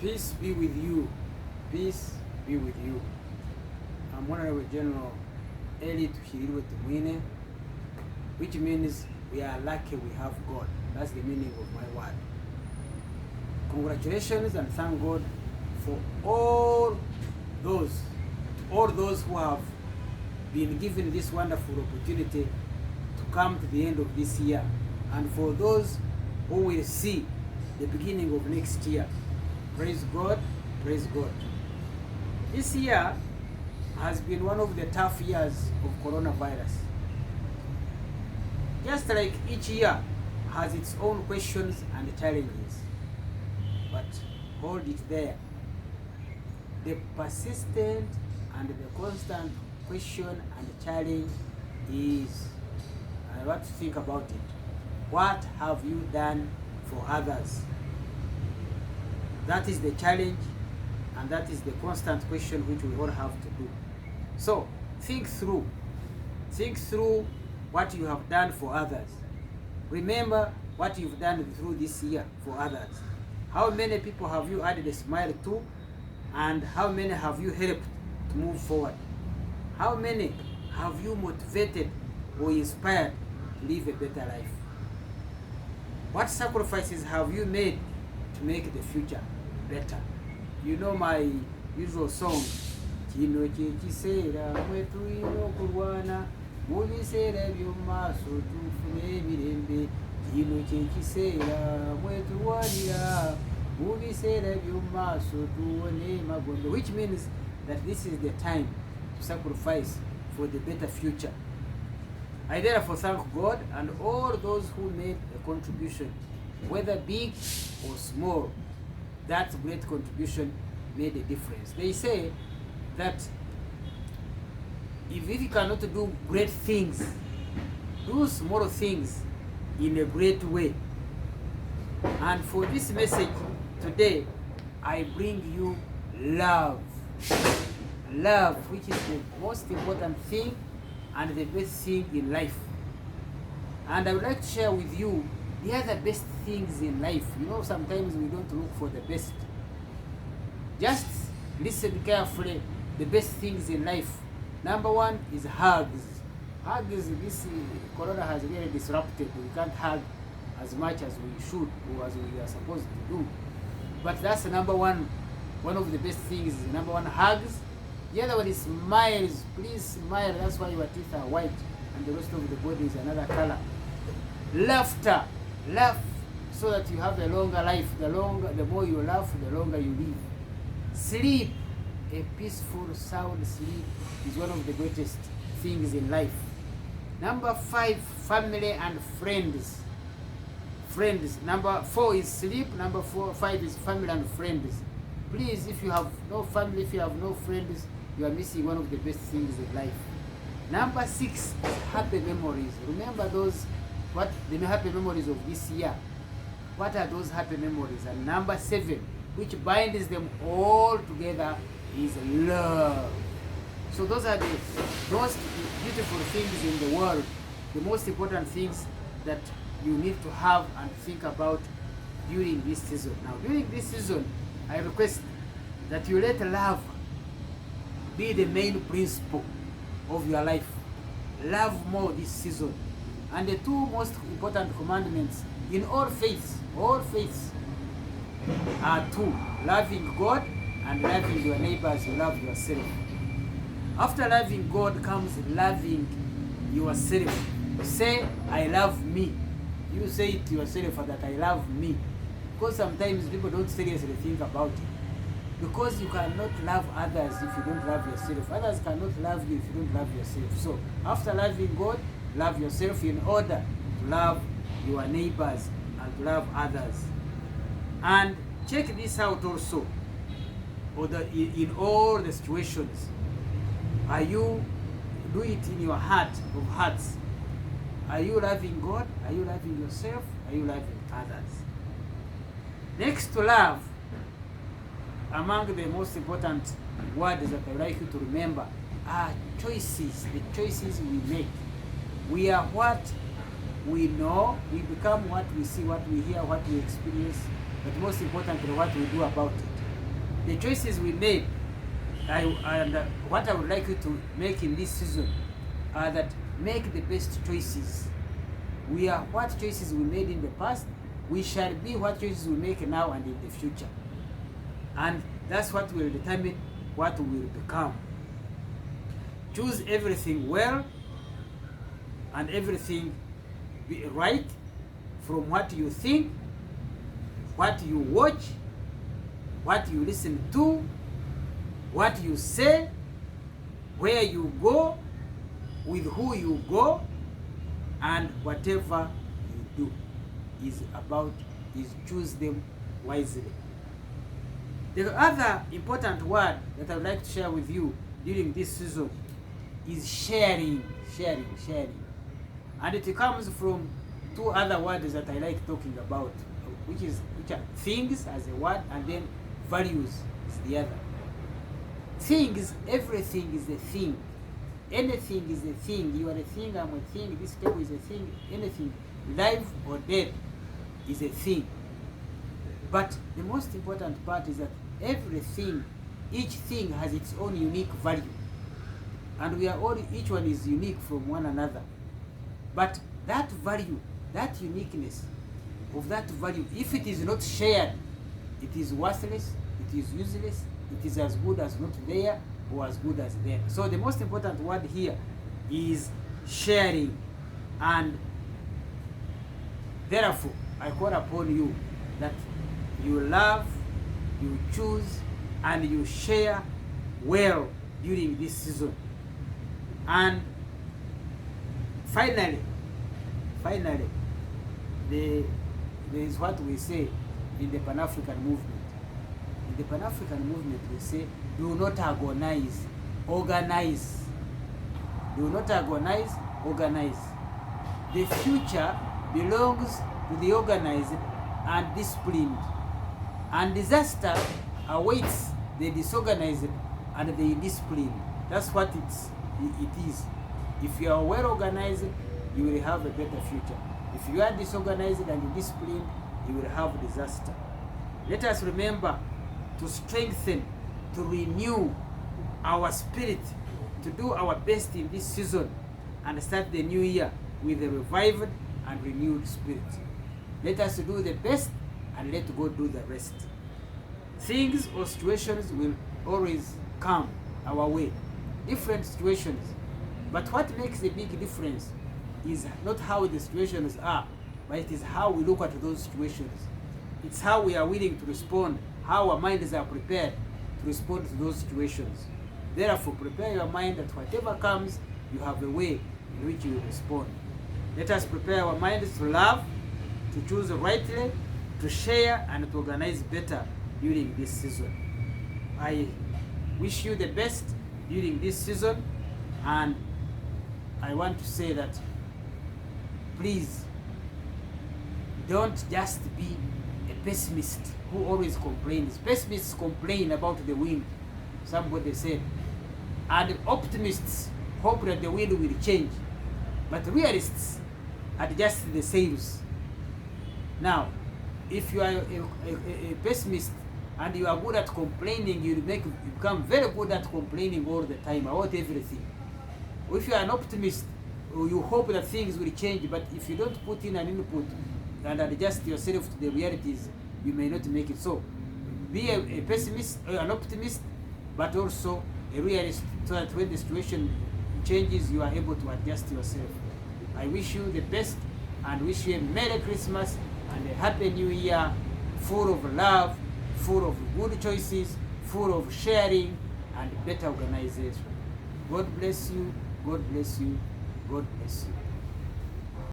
Peace be with you. Peace be with you. I'm Honorable General Eli Tushiriwe Tumwine, which means we are lucky we have God. That's the meaning of my word. Congratulations and thank God for all those who have been given this wonderful opportunity to come to the end of this year, and for those who will see the beginning of next year. Praise God, praise God. This year has been one of the tough years of coronavirus. Just like each year has its own questions and challenges, but hold it there. The persistent and the constant question and challenge is, I want to think about it. What have you done for others? That is the challenge, and that is the constant question which we all have to do. So think through what you have done for others. Remember what you've done through this year for others. How many people have you added a smile to, and how many have you helped to move forward? How many have you motivated or inspired to live a better life? What sacrifices have you made to make the future better? You know my usual song, kino kyekisera mwe tulina okulwana mu biseera by'omumaaso tufune emirembe. Kino kyekisera mwe tulwanira mu biseera by'omumaaso tuwone magombe, which means that this is the time to sacrifice for the better future. I therefore thank God and all those who made a contribution, whether big or small. That great contribution made a difference. They say that if you cannot do great things, do small things in a great way. And for this message today, I bring you love. Love, which is the most important thing and the best thing in life. And I would like to share with you the other best things in life. You know, sometimes we don't look for the best. Just listen carefully. The best things in life. Number one is hugs. Hugs, this corona has really disrupted. We can't hug as much as we should or as we are supposed to do. But that's the number one. One of the best things is number one, hugs. The other one is smiles. Please smile. That's why your teeth are white and the rest of the body is another color. Laughter. Laugh so that you have a longer life. The more you laugh, the longer you live. Sleep. A peaceful, sound sleep is one of the greatest things in life. Number 5, family and friends. Friends. Number 4 is sleep. Number 5 is family and friends. Please, if you have no family, if you have no friends, you are missing one of the best things in life. Number 6 is happy memories. Remember the happy memories of this year. What are those happy memories? And number 7, which binds them all together, is love. So those are the most beautiful things in the world, the most important things that you need to have and think about during this season. Now, during this season, I request that you let love be the main principle of your life. Love more this season. And the 2 most important commandments in all faiths are 2: loving God and loving your neighbors. You love yourself. After loving God comes loving yourself. Say, I love me. You say it to yourself that I love me. Because sometimes people don't seriously think about it. Because you cannot love others if you don't love yourself. Others cannot love you if you don't love yourself. So after loving God, love yourself in order to love your neighbors and to love others. And check this out also. In all the situations, are you do it in your heart of hearts? Are you loving God? Are you loving yourself? Are you loving others? Next to love, among the most important words that I would like you to remember are choices. The choices we make. We are what we know, we become what we see, what we hear, what we experience, but most importantly, what we do about it. the choices we made, what I would like you to make in this season are that make the best choices. We are what choices we made in the past, we shall be what choices we make now and in the future. And that's what will determine what we will become. Choose everything well and everything be right, from what you think, what you watch, what you listen to, what you say, where you go, with who you go, and whatever you do is choose them wisely. The other important word that I would like to share with you during this season is sharing. And it comes from two other words that I like talking about, which are things as a word, and then values is the other. Things, everything is a thing. Anything is a thing. You are a thing, I'm a thing, this table is a thing, anything. Life or death is a thing. But the most important part is that everything, each thing has its own unique value. And we are all, each one is unique from one another. But that value, that uniqueness of that value, if it is not shared, it is worthless, it is useless, it is as good as not there, or as good as there. So the most important word here is sharing. And therefore, I call upon you that you love, you choose, and you share well during this season. And finally, there is what we say in the Pan-African movement. In the Pan-African movement, we say, do not agonize, organize. Do not agonize, organize. The future belongs to the organized and disciplined, and disaster awaits the disorganized and the indisciplined. That's what it is. If you are well organized, you will have a better future. If you are disorganized and indisciplined, you will have disaster. Let us remember to strengthen, to renew our spirit, to do our best in this season, and start the new year with a revived and renewed spirit. Let us do the best and let God do the rest. Things or situations will always come our way, different situations. But what makes a big difference is not how the situations are, but it is how we look at those situations. It's how we are willing to respond, how our minds are prepared to respond to those situations. Therefore, prepare your mind that whatever comes, you have a way in which you will respond. Let us prepare our minds to love, to choose rightly, to share, and to organize better during this season. I wish you the best during this season, and I want to say that please don't just be a pessimist who always complains. Pessimists complain about the wind, somebody said, and optimists hope that the wind will change, but realists adjust the sails. Now, if you are a pessimist and you are good at complaining, you become very good at complaining all the time about everything. If you are an optimist, you hope that things will change, but if you don't put in an input and adjust yourself to the realities, you may not make it. So be a pessimist, an optimist, but also a realist, so that when the situation changes, you are able to adjust yourself. I wish you the best and wish you a Merry Christmas and a Happy New Year, full of love, full of good choices, full of sharing and better organization. God bless you, God bless you, God bless you.